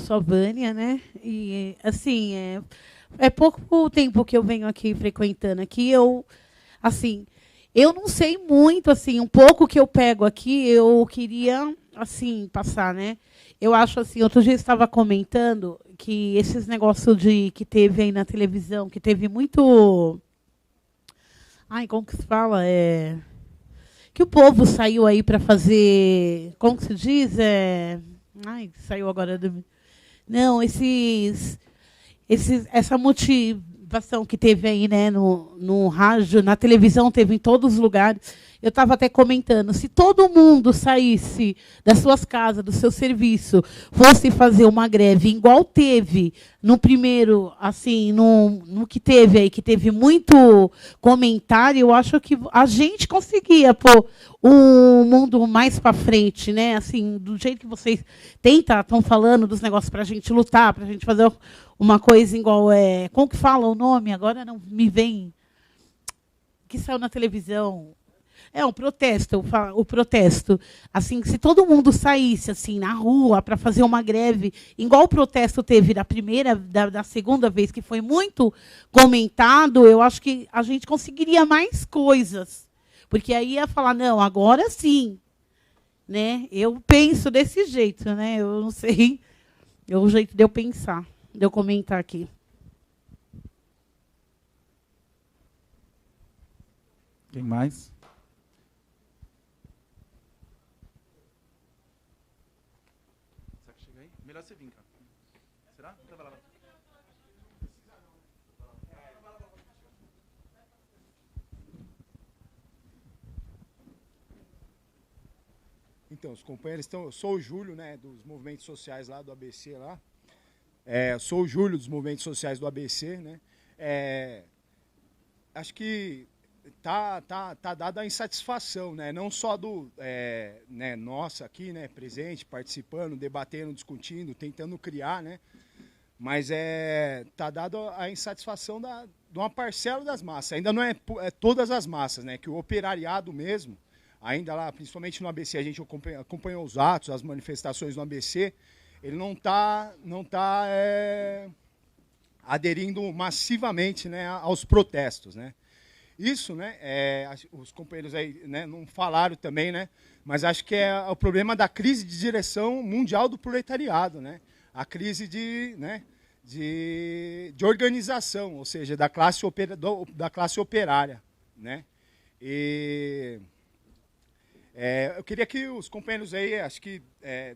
sou a Vânia, né? E, assim, é pouco tempo que eu venho aqui frequentando aqui. Assim, eu não sei muito, assim, um pouco que eu pego aqui, eu queria, assim, passar, né? Eu acho assim, outro dia eu estava comentando que esses negócios que teve aí na televisão, que teve muito. Ai, como que se fala? Que o povo saiu aí para fazer. Como que se diz? Ai, saiu agora do. Não, essa motivação que teve aí, né, no rádio, na televisão, teve em todos os lugares. Eu estava até comentando, se todo mundo saísse das suas casas, do seu serviço, fosse fazer uma greve igual teve no primeiro, assim, no que teve aí, que teve muito comentário, eu acho que a gente conseguia pôr um mundo mais para frente, né? Assim, do jeito que vocês estão falando dos negócios para a gente lutar, para a gente fazer uma coisa igual como que fala o nome? Agora não me vem. Que saiu na televisão. Um protesto, o protesto. Assim, se todo mundo saísse assim na rua para fazer uma greve, igual o protesto teve da segunda vez, que foi muito comentado, eu acho que a gente conseguiria mais coisas. Porque aí ia falar, não, agora sim. Né? Eu penso desse jeito, né? Eu não sei. É o jeito de eu pensar, de eu comentar aqui. Quem mais? Será que chega aí? Melhor você vir, cara. Será? Então vai lá. Então, os companheiros estão. Eu sou o Júlio, né, dos movimentos sociais lá do ABC lá. Sou o Júlio dos movimentos sociais do ABC, né? Acho que tá dada a insatisfação, né? Não só né, nossa aqui, né, presente, participando, debatendo, discutindo, tentando criar, né? Mas tá dada a insatisfação de uma parcela das massas. Ainda não é todas as massas, né? Que o operariado mesmo, ainda lá, principalmente no ABC, a gente acompanhou os atos, as manifestações no ABC, ele não tá aderindo massivamente, né, aos protestos, né? Isso, né, os companheiros aí, né, não falaram também, né, mas acho que é o problema da crise de direção mundial do proletariado, né? A crise de organização, ou seja, da classe operária, né? Eu queria que os companheiros aí, acho que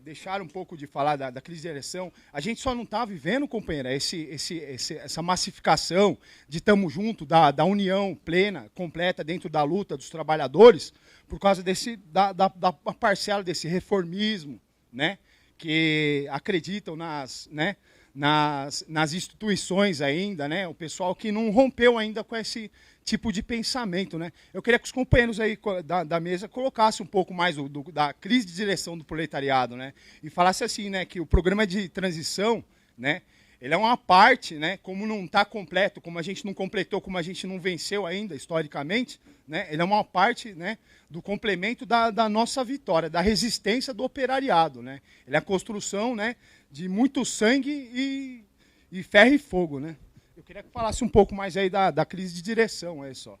deixaram um pouco de falar da crise de direção. A gente só não está vivendo, companheira, essa massificação de tamo junto, da união plena, completa dentro da luta dos trabalhadores, por causa da parcela desse reformismo, né, que acreditam nas instituições ainda, né, o pessoal que não rompeu ainda com esse tipo de pensamento, né? Eu queria que os companheiros aí da mesa colocassem um pouco mais da crise de direção do proletariado, né? E falasse assim, né, que o programa de transição, né, ele é uma parte, né, como não está completo, como a gente não completou, como a gente não venceu ainda historicamente, né? Ele é uma parte, né, do complemento da nossa vitória, da resistência do operariado, né? Ele é a construção, né, de muito sangue e ferro e fogo, né? Eu queria que falasse um pouco mais aí da crise de direção, aí só.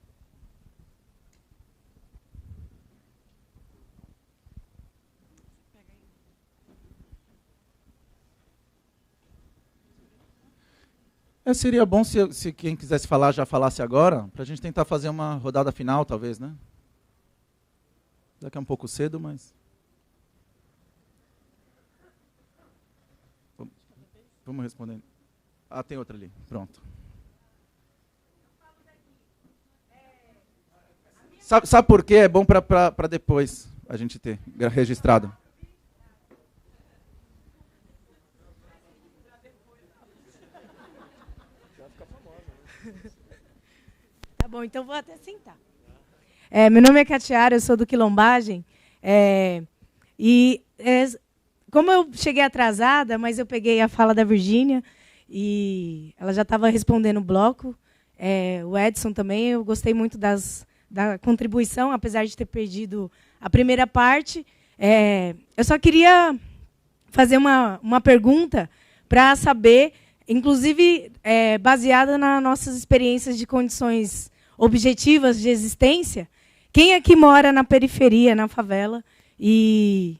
Seria bom se quem quisesse falar já falasse agora, para a gente tentar fazer uma rodada final, talvez, né? Daqui a um pouco cedo, mas... Vamos respondendo. Ah, tem outra ali. Pronto. Sabe por quê? É bom para depois a gente ter registrado. Tá bom, então vou até sentar. Meu nome é Catiara, eu sou do Quilombagem. Como eu cheguei atrasada, mas eu peguei a fala da Virgínia, e ela já estava respondendo o bloco. O Edson também, eu gostei muito da contribuição, apesar de ter perdido a primeira parte. Eu só queria fazer uma pergunta para saber, inclusive baseada nas nossas experiências de condições objetivas de existência, quem é que mora na periferia, na favela, e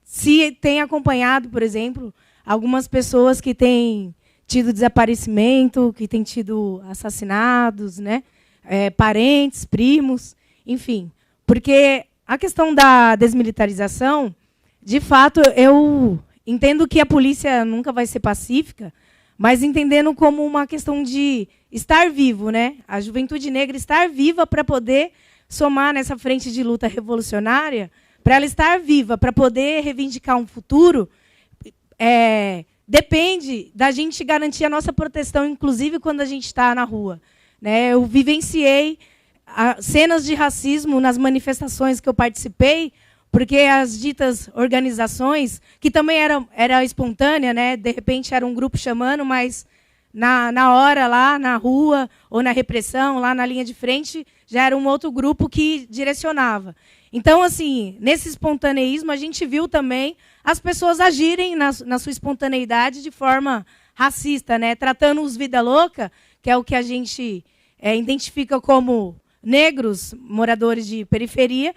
se tem acompanhado, por exemplo, algumas pessoas que têm tido desaparecimento, que têm tido assassinados, né? Parentes, primos, enfim. Porque a questão da desmilitarização, de fato, eu entendo que a polícia nunca vai ser pacífica, mas entendendo como uma questão de estar vivo, né? A juventude negra estar viva para poder somar nessa frente de luta revolucionária, para ela estar viva, para poder reivindicar um futuro, depende da gente garantir a nossa proteção, inclusive quando a gente está na rua. Né? Eu vivenciei cenas de racismo nas manifestações que eu participei, porque as ditas organizações, que também era espontânea, né? De repente era um grupo chamando, mas na hora lá na rua, ou na repressão, lá na linha de frente, já era um outro grupo que direcionava. Então, assim, nesse espontaneísmo, a gente viu também as pessoas agirem na sua espontaneidade de forma racista, né? Tratando os vida louca, que é o que a gente identifica como negros, moradores de periferia,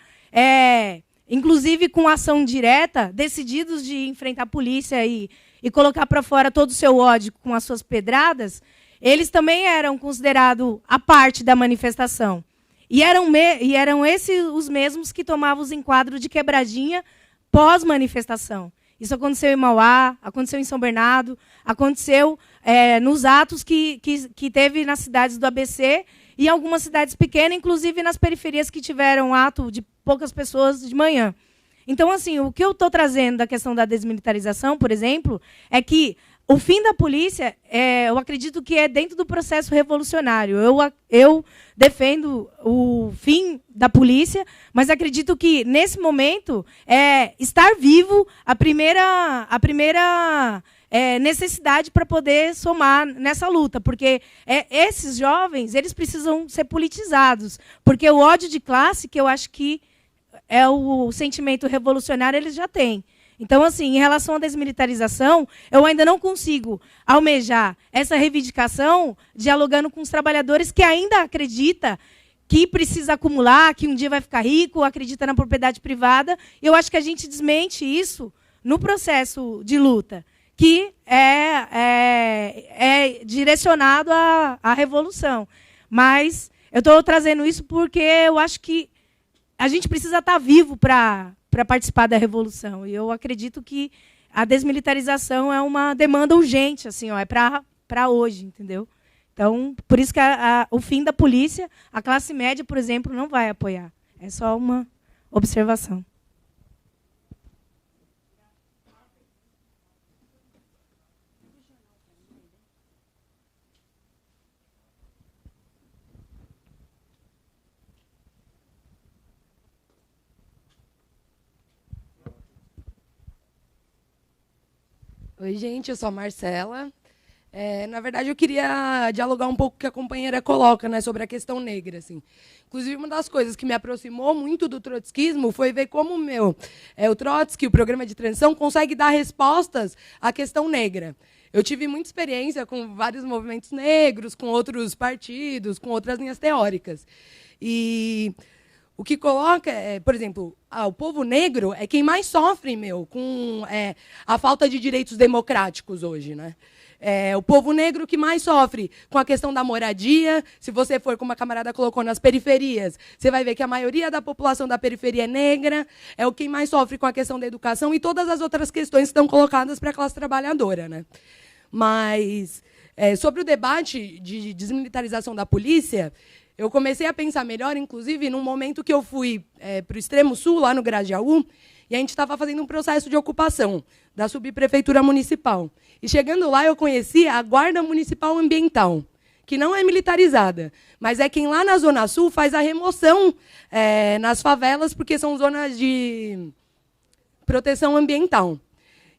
inclusive com ação direta, decididos de enfrentar a polícia e colocar para fora todo o seu ódio com as suas pedradas, eles também eram considerados a parte da manifestação. E eram esses os mesmos que tomavam os enquadros de quebradinha pós-manifestação. Isso aconteceu em Mauá, aconteceu em São Bernardo, aconteceu nos atos que teve nas cidades do ABC e algumas cidades pequenas, inclusive nas periferias que tiveram ato de poucas pessoas de manhã. Então, assim, o que eu estou trazendo da questão da desmilitarização, por exemplo, é que o fim da polícia, eu acredito que é dentro do processo revolucionário. Eu defendo o fim da polícia, mas acredito que, nesse momento, estar vivo a primeira necessidade para poder somar nessa luta. Porque esses jovens eles precisam ser politizados. Porque o ódio de classe, que eu acho que é o sentimento revolucionário, eles já têm. Então, assim, em relação à desmilitarização, eu ainda não consigo almejar essa reivindicação dialogando com os trabalhadores que ainda acreditam que precisa acumular, que um dia vai ficar rico, acredita na propriedade privada. Eu acho que a gente desmente isso no processo de luta, que é direcionado à revolução. Mas eu estou trazendo isso porque eu acho que a gente precisa estar vivo para participar da revolução. E eu acredito que a desmilitarização é uma demanda urgente, assim, é para hoje, entendeu? Então, por isso que o fim da polícia, a classe média, por exemplo, não vai apoiar. É só uma observação. Oi, gente, eu sou a Marcela. Na verdade, eu queria dialogar um pouco com o que a companheira coloca, né, sobre a questão negra. Assim. Inclusive, uma das coisas que me aproximou muito do trotskismo foi ver como o Trotsky, o programa de transição, consegue dar respostas à questão negra. Eu tive muita experiência com vários movimentos negros, com outros partidos, com outras linhas teóricas. E o que coloca, por exemplo, o povo negro é quem mais sofre com a falta de direitos democráticos hoje. Né? O povo negro que mais sofre com a questão da moradia. Se você for, como a camarada colocou, nas periferias, você vai ver que a maioria da população da periferia é negra, é o quem mais sofre com a questão da educação e todas as outras questões que estão colocadas para a classe trabalhadora. Né? Mas, sobre o debate de desmilitarização da polícia, eu comecei a pensar melhor, inclusive, num momento que eu fui para o extremo sul, lá no Grajaú, e a gente estava fazendo um processo de ocupação da subprefeitura municipal. E chegando lá, eu conheci a Guarda Municipal Ambiental, que não é militarizada, mas é quem lá na Zona Sul faz a remoção nas favelas, porque são zonas de proteção ambiental.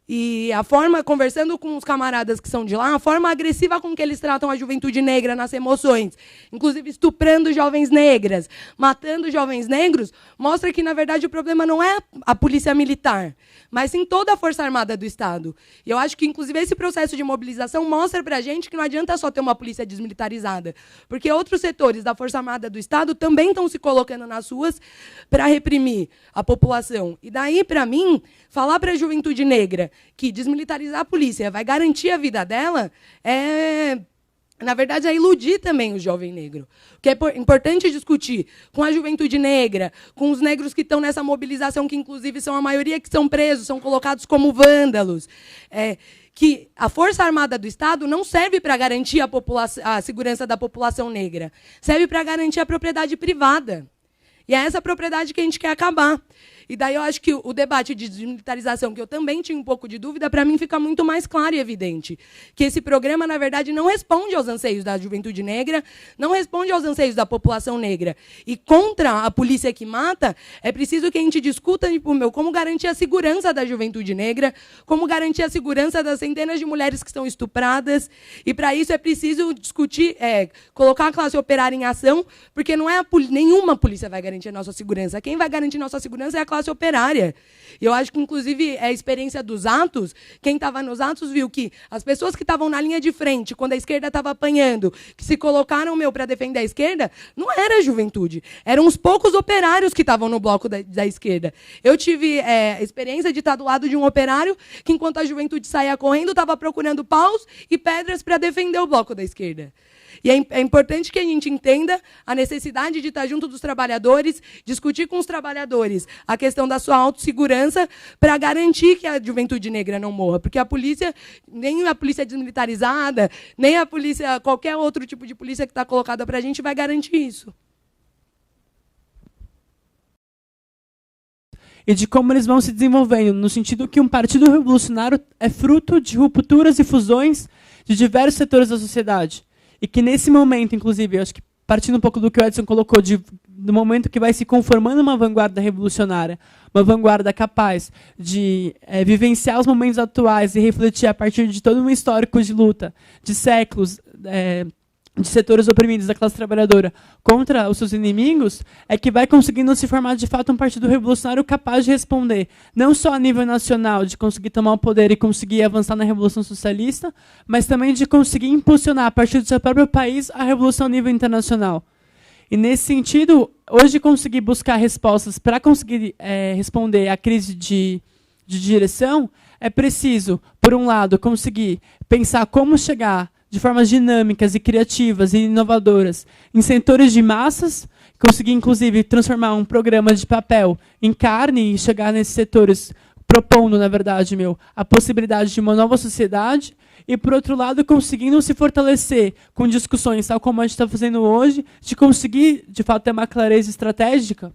E a forma, conversando com os camaradas que são de lá, a forma agressiva com que eles tratam a juventude negra nas emoções, inclusive estuprando jovens negras, matando jovens negros, mostra que, na verdade, o problema não é a polícia militar, mas sim toda a Força Armada do Estado. E eu acho que, inclusive, esse processo de mobilização mostra para a gente que não adianta só ter uma polícia desmilitarizada, porque outros setores da Força Armada do Estado também estão se colocando nas ruas para reprimir a população. E daí, para mim, falar para a juventude negra que desmilitarizar a polícia vai garantir a vida dela na verdade, é iludir também o jovem negro. O que é importante discutir com a juventude negra, com os negros que estão nessa mobilização, que, inclusive, são a maioria que são presos, são colocados como vândalos, que a Força Armada do Estado não serve para garantir a segurança da população negra, serve para garantir a propriedade privada. E é essa propriedade que a gente quer acabar. E daí eu acho que o debate de desmilitarização, que eu também tinha um pouco de dúvida, para mim fica muito mais claro e evidente. Que esse programa, na verdade, não responde aos anseios da juventude negra, não responde aos anseios da população negra. E contra a polícia que mata, é preciso que a gente discuta como garantir a segurança da juventude negra, como garantir a segurança das centenas de mulheres que estão estupradas. E, para isso, é preciso discutir, colocar a classe operária em ação, porque não é nenhuma polícia vai garantir a nossa segurança. Quem vai garantir nossa segurança é a classe operária. Eu acho que, inclusive, a experiência dos atos, quem estava nos atos viu que as pessoas que estavam na linha de frente, quando a esquerda estava apanhando, que se colocaram para defender a esquerda, não era a juventude. Eram os poucos operários que estavam no bloco da esquerda. Eu tive a experiência de estar do lado de um operário que, enquanto a juventude saía correndo, estava procurando paus e pedras para defender o bloco da esquerda. E é importante que a gente entenda a necessidade de estar junto dos trabalhadores, discutir com os trabalhadores a questão da sua autossegurança para garantir que a juventude negra não morra. Porque a polícia, nem a polícia desmilitarizada, nem a polícia, qualquer outro tipo de polícia que está colocada para a gente vai garantir isso. E de como eles vão se desenvolvendo, no sentido que um partido revolucionário é fruto de rupturas e fusões de diversos setores da sociedade. E que nesse momento, inclusive, eu acho que partindo um pouco do que o Edson colocou, do momento que vai se conformando uma vanguarda revolucionária, uma vanguarda capaz de vivenciar os momentos atuais e refletir a partir de todo um histórico de luta, de séculos, de setores oprimidos da classe trabalhadora contra os seus inimigos, é que vai conseguindo se formar de fato um partido revolucionário capaz de responder, não só a nível nacional, de conseguir tomar o poder e conseguir avançar na Revolução Socialista, mas também de conseguir impulsionar, a partir do seu próprio país, a revolução a nível internacional. E, nesse sentido, hoje conseguir buscar respostas para conseguir responder à crise de direção, é preciso, por um lado, conseguir pensar como chegar de formas dinâmicas e criativas e inovadoras em setores de massas, conseguir, inclusive, transformar um programa de papel em carne e chegar nesses setores propondo, na verdade, a possibilidade de uma nova sociedade e, por outro lado, conseguindo se fortalecer com discussões, tal como a gente está fazendo hoje, de conseguir, de fato, ter uma clareza estratégica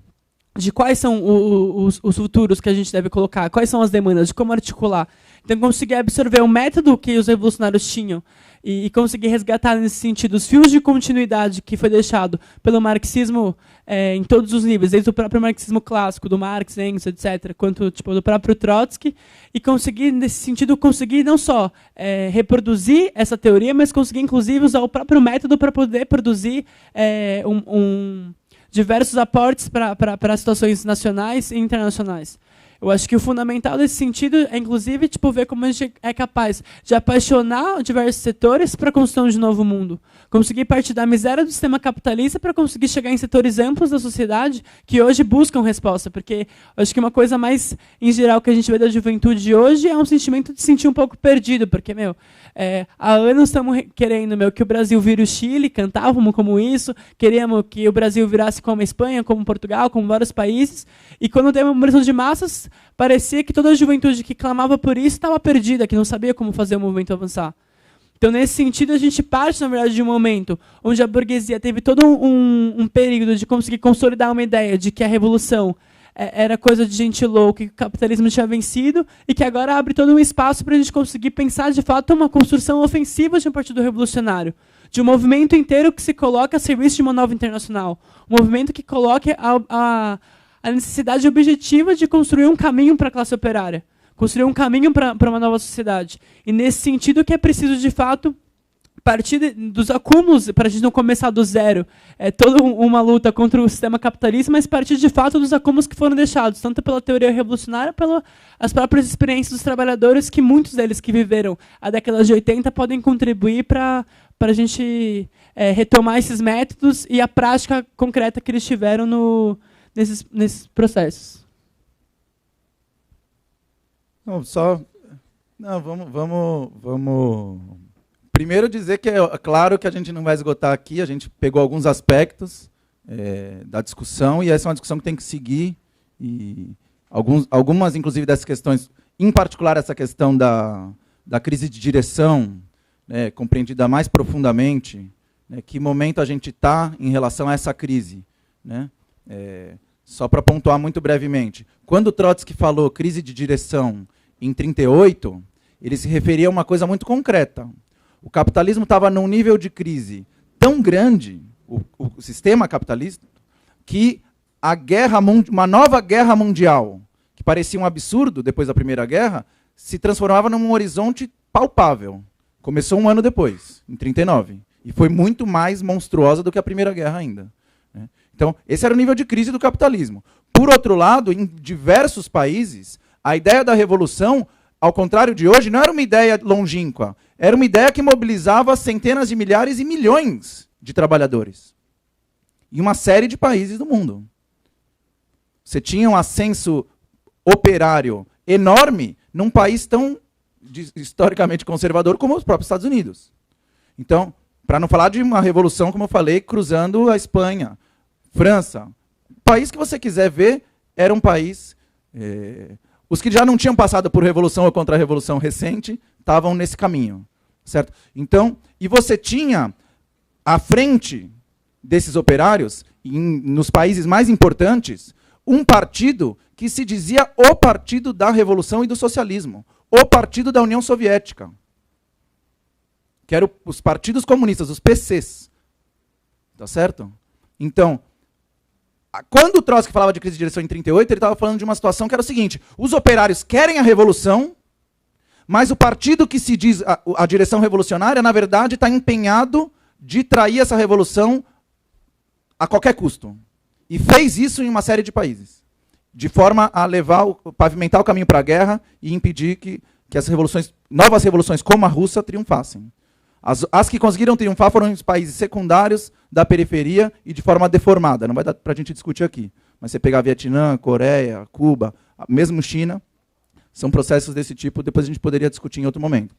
de quais são os futuros que a gente deve colocar, quais são as demandas, de como articular. Então, conseguir absorver o método que os revolucionários tinham e conseguir resgatar, nesse sentido, os fios de continuidade que foi deixado pelo marxismo em todos os níveis, desde o próprio marxismo clássico, do Marx, Engels, etc., quanto do próprio Trotsky, e conseguir, nesse sentido, conseguir não só reproduzir essa teoria, mas conseguir, inclusive, usar o próprio método para poder produzir diversos aportes para situações nacionais e internacionais. Eu acho que o fundamental desse sentido é, inclusive, ver como a gente é capaz de apaixonar diversos setores para a construção de um novo mundo. Conseguir partir da miséria do sistema capitalista para conseguir chegar em setores amplos da sociedade que hoje buscam resposta. Porque eu acho que uma coisa mais, em geral, que a gente vê da juventude de hoje é um sentimento de se sentir um pouco perdido. Porque, há anos estamos querendo que o Brasil vire o Chile, cantávamos como isso, queríamos que o Brasil virasse como a Espanha, como Portugal, como vários países. E quando teve uma mobilização de massas, parecia que toda a juventude que clamava por isso estava perdida, que não sabia como fazer o movimento avançar. Então, nesse sentido, a gente parte, na verdade, de um momento onde a burguesia teve todo um período de conseguir consolidar uma ideia de que a revolução era coisa de gente louca, que o capitalismo tinha vencido, e que agora abre todo um espaço para a gente conseguir pensar, de fato, uma construção ofensiva de um partido revolucionário, de um movimento inteiro que se coloca a serviço de uma nova internacional, um movimento que coloque a necessidade objetiva de construir um caminho para a classe operária. construir um caminho para uma nova sociedade. E nesse sentido que é preciso, de fato, partir dos acúmulos, para a gente não começar do zero, é toda uma luta contra o sistema capitalista, mas partir de fato dos acúmulos que foram deixados, tanto pela teoria revolucionária, pelas próprias experiências dos trabalhadores, que muitos deles que viveram a década de 80 podem contribuir para a gente retomar esses métodos e a prática concreta que eles tiveram nesses processos. Não, vamos primeiro dizer que é claro que a gente não vai esgotar aqui, a gente pegou alguns aspectos da discussão, e essa é uma discussão que tem que seguir, e algumas, inclusive, dessas questões, em particular essa questão da crise de direção, né, compreendida mais profundamente, né, que momento a gente está em relação a essa crise. Né? Só para pontuar muito brevemente, quando Trotsky falou crise de direção em 1938, ele se referia a uma coisa muito concreta. O capitalismo estava num nível de crise tão grande, o sistema capitalista, que uma nova guerra mundial, que parecia um absurdo depois da Primeira Guerra, se transformava num horizonte palpável. Começou um ano depois, em 1939, e foi muito mais monstruosa do que a Primeira Guerra ainda. Né? Então, esse era o nível de crise do capitalismo. Por outro lado, em diversos países, a ideia da revolução, ao contrário de hoje, não era uma ideia longínqua, era uma ideia que mobilizava centenas de milhares e milhões de trabalhadores. Em uma série de países do mundo. Você tinha um ascenso operário enorme num país tão historicamente conservador como os próprios Estados Unidos. Então, para não falar de uma revolução, como eu falei, cruzando a Espanha, França. O país que você quiser ver era um país... os que já não tinham passado por revolução ou contra-revolução recente estavam nesse caminho. Certo? Então, e você tinha, à frente desses operários, nos países mais importantes, um partido que se dizia o partido da Revolução e do Socialismo, o partido da União Soviética, que eram os partidos comunistas, os PCs. Tá certo? Então, quando o Trotsky falava de crise de direção em 1938, ele estava falando de uma situação que era o seguinte: os operários querem a revolução, mas o partido que se diz a direção revolucionária, na verdade, está empenhado de trair essa revolução a qualquer custo. E fez isso em uma série de países, de forma a pavimentar o caminho para a guerra e impedir que as novas revoluções como a russa triunfassem. As que conseguiram triunfar foram os países secundários da periferia e de forma deformada. Não vai dar para a gente discutir aqui. Mas você pegar Vietnã, Coreia, Cuba, mesmo China, são processos desse tipo, depois a gente poderia discutir em outro momento.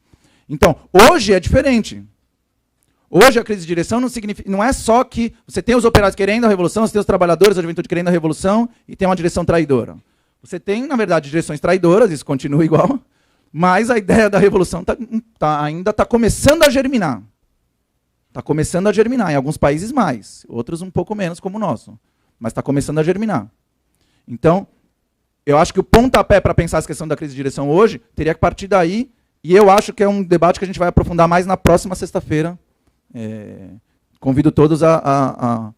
Então, hoje é diferente. Hoje a crise de direção não é só que você tem os operários querendo a revolução, você tem os trabalhadores, a juventude querendo a revolução, e tem uma direção traidora. Você tem, na verdade, direções traidoras, isso continua igual, mas a ideia da revolução ainda está começando a germinar. Está começando a germinar, em alguns países mais, outros um pouco menos, como o nosso. Mas está começando a germinar. Então, eu acho que o pontapé para pensar essa questão da crise de direção hoje teria que partir daí, e eu acho que é um debate que a gente vai aprofundar mais na próxima sexta-feira. Convido todos a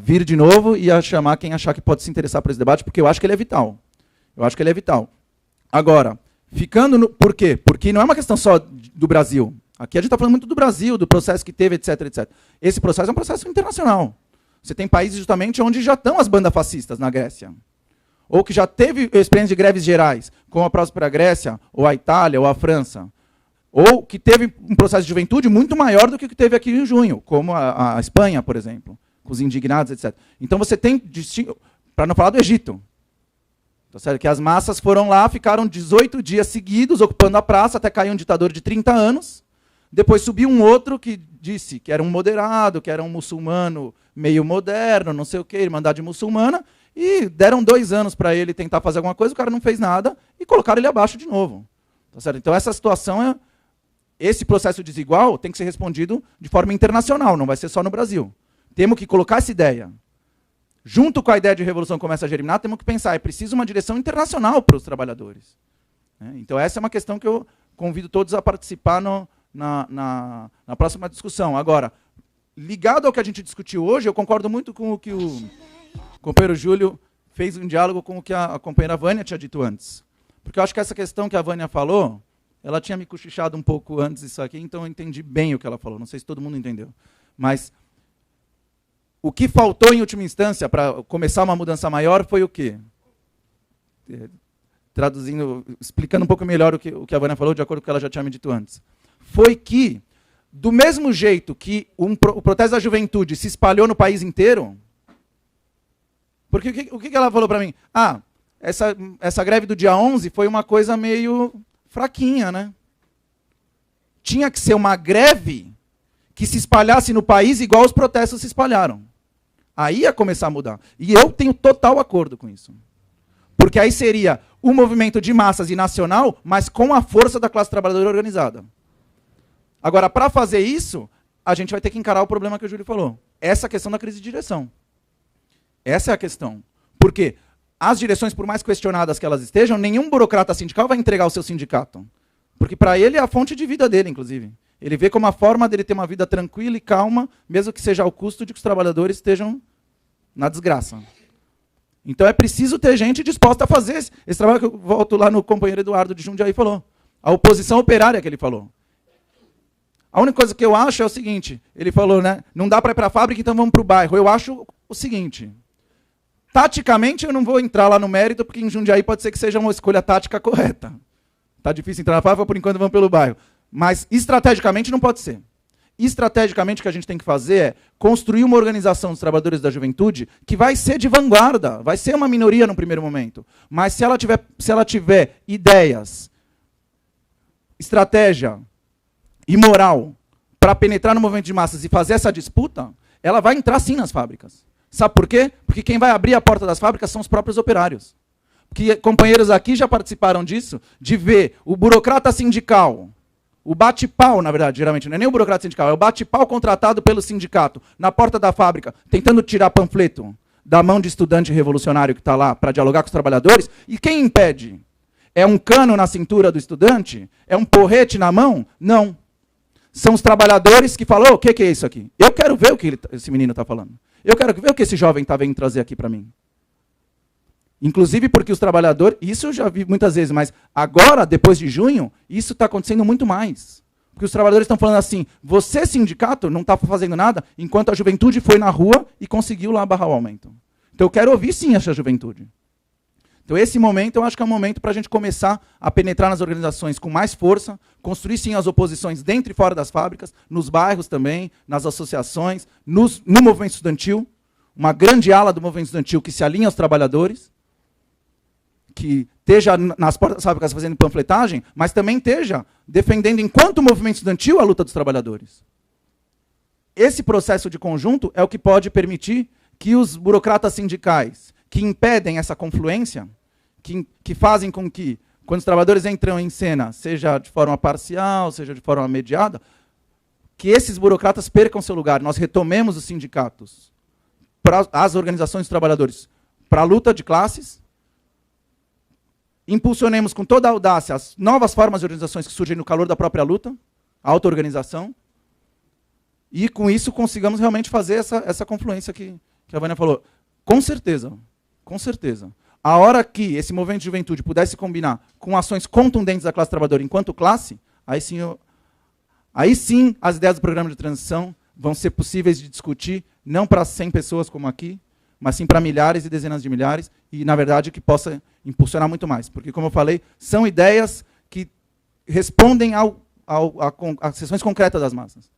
vir de novo e a chamar quem achar que pode se interessar por esse debate, porque eu acho que ele é vital. Eu acho que ele é vital. Agora, por quê? Porque não é uma questão só do Brasil. Aqui a gente está falando muito do Brasil, do processo que teve, etc, etc. Esse processo é um processo internacional. Você tem países justamente onde já estão as bandas fascistas, na Grécia. Ou que já teve experiência de greves gerais, como a própria Grécia, ou a Itália, ou a França. Ou que teve um processo de juventude muito maior do que o que teve aqui em junho, como a Espanha, por exemplo, com os indignados, etc. Então você tem, para não falar do Egito, tá certo? Que as massas foram lá, ficaram 18 dias seguidos ocupando a praça, até cair um ditador de 30 anos, depois subiu um outro que disse que era um moderado, que era um muçulmano meio moderno, não sei o quê, irmandade muçulmana, e deram 2 anos para ele tentar fazer alguma coisa, o cara não fez nada, e colocaram ele abaixo de novo. Tá certo? Então essa situação esse processo desigual tem que ser respondido de forma internacional, não vai ser só no Brasil. Temos que colocar essa ideia. Junto com a ideia de revolução que começa a germinar, temos que pensar, é preciso uma direção internacional para os trabalhadores. Então essa é uma questão que eu convido todos a participar na próxima discussão. Agora, ligado ao que a gente discutiu hoje, eu concordo muito com o que o companheiro Júlio fez um diálogo com o que a companheira Vânia tinha dito antes. Porque eu acho que essa questão que a Vânia falou, ela tinha me cochichado um pouco antes disso aqui, então eu entendi bem o que ela falou. Não sei se todo mundo entendeu. Mas o que faltou, em última instância, para começar uma mudança maior, foi o quê? Traduzindo, explicando um pouco melhor o que a Vânia falou, de acordo com o que ela já tinha me dito antes. Foi que, do mesmo jeito que o protesto da juventude se espalhou no país inteiro, porque o que ela falou para mim? Essa greve do dia 11 foi uma coisa meio fraquinha, né? Tinha que ser uma greve que se espalhasse no país igual os protestos se espalharam. Aí ia começar a mudar. E eu tenho total acordo com isso. Porque aí seria um movimento de massas e nacional, mas com a força da classe trabalhadora organizada. Agora, para fazer isso, a gente vai ter que encarar o problema que o Júlio falou. Essa questão da crise de direção. Essa é a questão. Porque as direções, por mais questionadas que elas estejam, nenhum burocrata sindical vai entregar o seu sindicato. Porque para ele é a fonte de vida dele, inclusive. Ele vê como a forma dele ter uma vida tranquila e calma, mesmo que seja ao custo de que os trabalhadores estejam na desgraça. Então é preciso ter gente disposta a fazer esse trabalho, que eu volto lá no companheiro Eduardo de Jundiaí falou. A oposição operária que ele falou. A única coisa que eu acho é o seguinte, ele falou, né? Não dá para ir para a fábrica, então vamos para o bairro. Eu acho o seguinte, taticamente eu não vou entrar lá no mérito, porque em Jundiaí pode ser que seja uma escolha tática correta. Está difícil entrar na fábrica, por enquanto vamos pelo bairro. Mas estrategicamente não pode ser. Estrategicamente o que a gente tem que fazer é construir uma organização dos trabalhadores da juventude que vai ser de vanguarda, vai ser uma minoria no primeiro momento. Mas se ela tiver ideias, estratégia e moral para penetrar no movimento de massas e fazer essa disputa, ela vai entrar sim nas fábricas. Sabe por quê? Porque quem vai abrir a porta das fábricas são os próprios operários. Porque companheiros aqui já participaram disso, de ver o burocrata sindical, o bate-pau, na verdade, geralmente, não é nem o burocrata sindical, é o bate-pau contratado pelo sindicato, na porta da fábrica, tentando tirar panfleto da mão de estudante revolucionário que está lá para dialogar com os trabalhadores, e quem impede? É um cano na cintura do estudante? É um porrete na mão? Não. São os trabalhadores que falam, o que é isso aqui? Eu quero ver o que esse menino está falando. Eu quero ver o que esse jovem está vindo trazer aqui para mim. Inclusive porque os trabalhadores, isso eu já vi muitas vezes, mas agora, depois de junho, isso está acontecendo muito mais. Porque os trabalhadores estão falando assim, você, sindicato, não está fazendo nada, enquanto a juventude foi na rua e conseguiu lá barrar o aumento. Então eu quero ouvir sim essa juventude. Então esse momento, eu acho que é um momento para a gente começar a penetrar nas organizações com mais força, construir sim as oposições dentro e fora das fábricas, nos bairros também, nas associações, no movimento estudantil, uma grande ala do movimento estudantil que se alinha aos trabalhadores, que esteja nas portas das fábricas fazendo panfletagem, mas também esteja defendendo, enquanto movimento estudantil, a luta dos trabalhadores. Esse processo de conjunto é o que pode permitir que os burocratas sindicais, que impedem essa confluência, que fazem com que, quando os trabalhadores entram em cena, seja de forma parcial, seja de forma mediada, que esses burocratas percam seu lugar. Nós retomemos os sindicatos, as organizações dos trabalhadores, para a luta de classes, impulsionemos com toda a audácia as novas formas de organizações que surgem no calor da própria luta, a auto-organização, e com isso consigamos realmente fazer essa confluência que a Vânia falou. Com certeza, com certeza. A hora que esse movimento de juventude pudesse combinar com ações contundentes da classe trabalhadora enquanto classe, aí sim as ideias do programa de transição vão ser possíveis de discutir, não para 100 pessoas como aqui, mas sim para milhares e dezenas de milhares, e, na verdade, que possa impulsionar muito mais. Porque, como eu falei, são ideias que respondem às questões concretas das massas.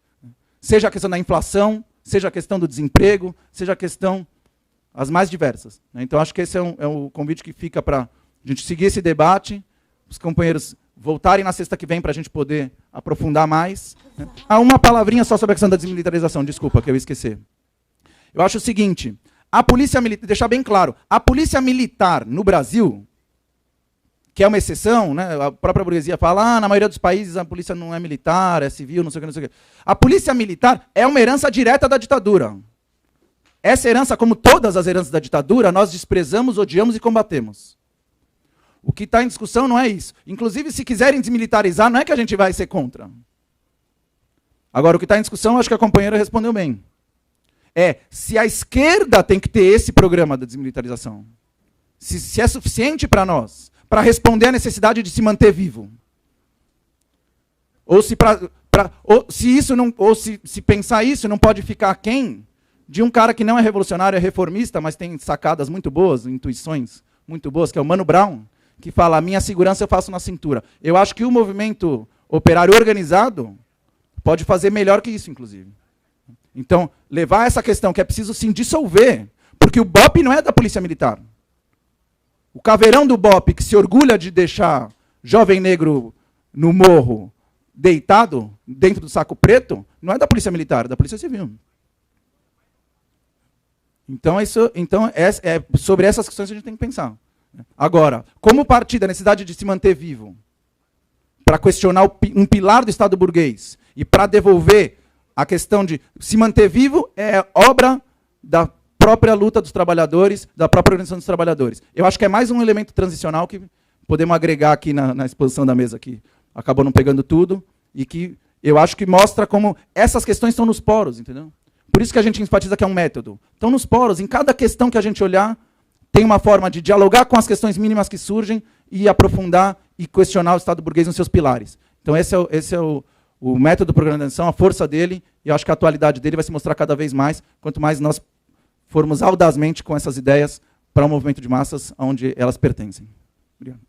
Seja a questão da inflação, seja a questão do desemprego, seja a questão as mais diversas. Então, acho que esse é o convite que fica para a gente seguir esse debate, os companheiros voltarem na sexta que vem para a gente poder aprofundar mais. Uma palavrinha só sobre a questão da desmilitarização, desculpa, que eu ia esquecer. Eu acho o seguinte, a polícia militar, deixar bem claro, a polícia militar no Brasil, que é uma exceção, né, a própria burguesia fala, na maioria dos países a polícia não é militar, é civil, não sei o que, não sei o que. A polícia militar é uma herança direta da ditadura. Essa herança, como todas as heranças da ditadura, nós desprezamos, odiamos e combatemos. O que está em discussão não é isso. Inclusive, se quiserem desmilitarizar, não é que a gente vai ser contra. Agora, o que está em discussão, acho que a companheira respondeu bem. Se a esquerda tem que ter esse programa da desmilitarização. Se é suficiente para nós. para responder à necessidade de se manter vivo. Ou se pensar isso, não pode ficar aquém de um cara que não é revolucionário, é reformista, mas tem sacadas muito boas, intuições muito boas, que é o Mano Brown, que fala: a minha segurança eu faço na cintura. Eu acho que o movimento operário organizado pode fazer melhor que isso, inclusive. Então, levar essa questão que é preciso sim dissolver, porque o BOP não é da Polícia Militar. O caveirão do BOP, que se orgulha de deixar jovem negro no morro deitado dentro do saco preto, não é da Polícia Militar, é da Polícia Civil. Então, é sobre essas questões que a gente tem que pensar. Agora, como partir da necessidade de se manter vivo, para questionar um pilar do Estado burguês e para devolver a questão de se manter vivo, é obra da própria luta dos trabalhadores, da própria organização dos trabalhadores. Eu acho que é mais um elemento transicional que podemos agregar aqui na exposição da mesa, que acabou não pegando tudo, e que eu acho que mostra como essas questões estão nos poros, entendeu? Por isso que a gente enfatiza que é um método. Estão nos poros, em cada questão que a gente olhar, tem uma forma de dialogar com as questões mínimas que surgem e aprofundar e questionar o Estado burguês nos seus pilares. Então esse é o método do programa de ação, a força dele, e eu acho que a atualidade dele vai se mostrar cada vez mais, quanto mais nós formos audazmente com essas ideias para um movimento de massas onde elas pertencem. Obrigado.